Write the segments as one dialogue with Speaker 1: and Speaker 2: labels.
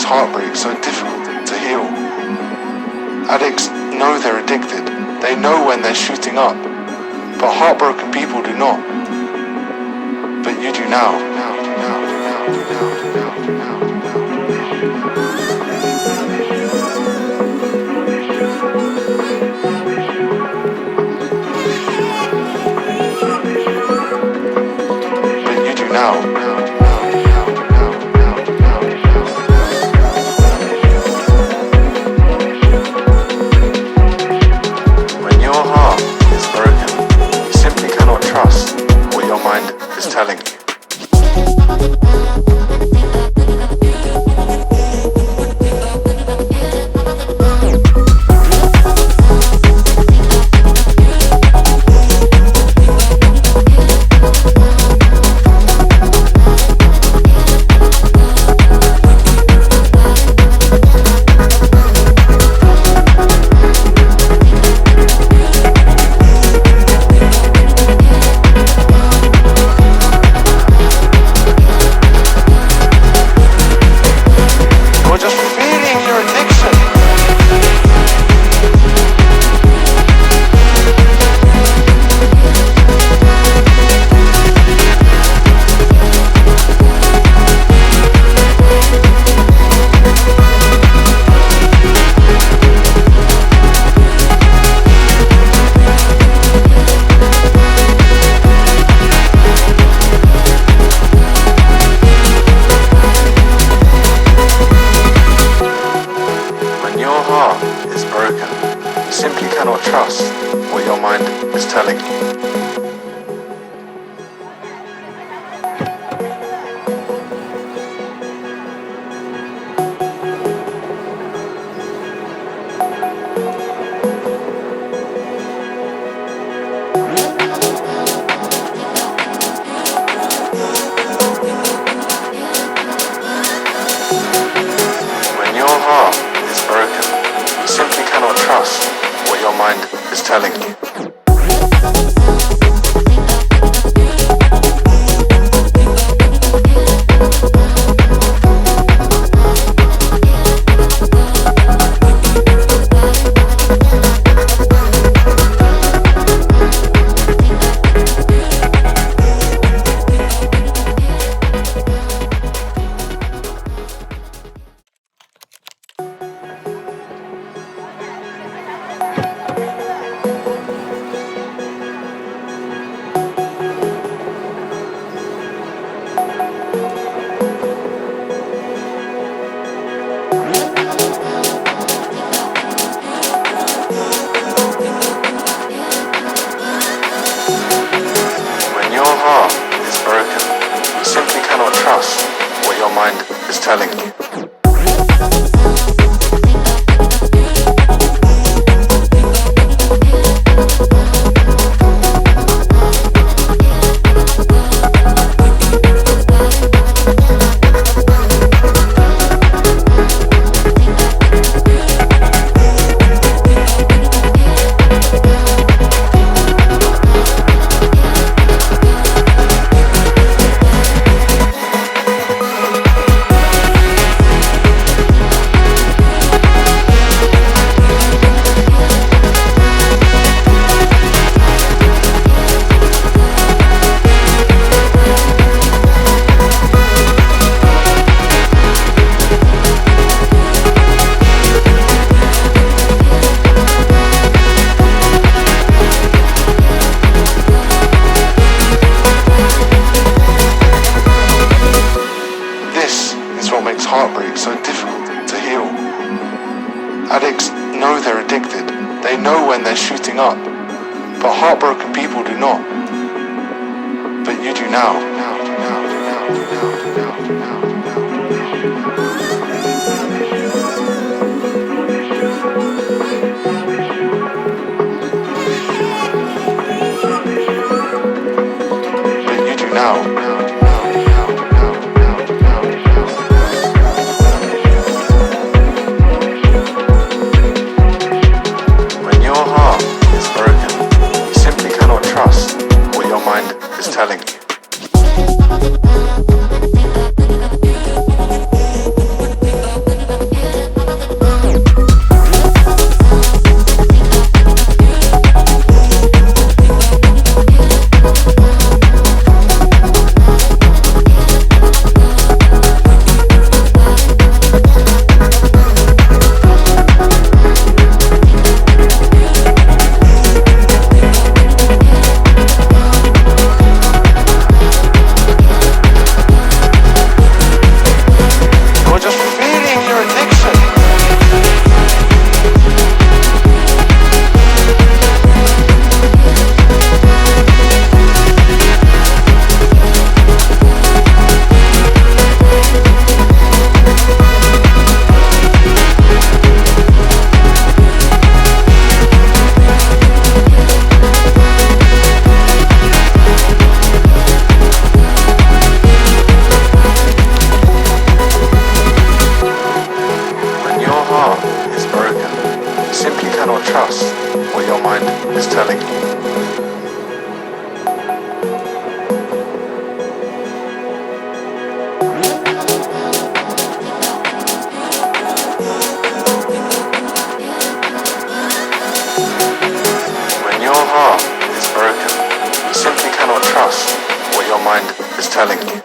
Speaker 1: heartbreak so difficult to heal. Addicts know they're addicted. They know when they're shooting up. But heartbroken people do not. But you do now. But you do now. Is telling you. Is broken. You simply cannot trust what your mind is telling you. When your heart is broken, you simply cannot trust what your mind is telling you. Trust what your mind is telling you. Addicts know they're addicted. They know when they're shooting up. But heartbroken people do not. But you do now. But you do now. Is telling you. Cannot trust what your mind is telling you. When your heart is broken, you simply cannot trust what your mind is telling you.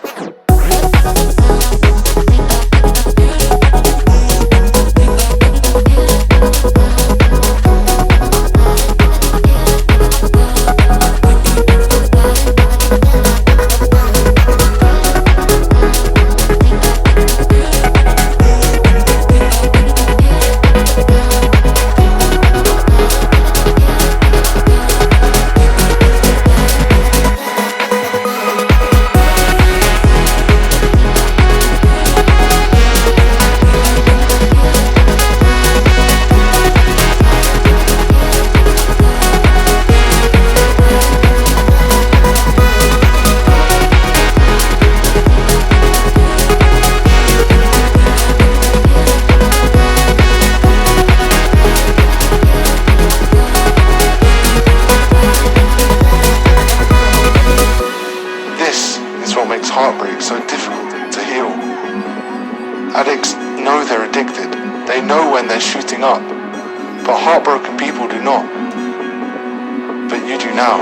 Speaker 1: What makes heartbreak so difficult to heal. Addicts know they're addicted. They know when they're shooting up. But heartbroken people do not. But you do now.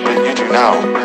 Speaker 1: But you do now.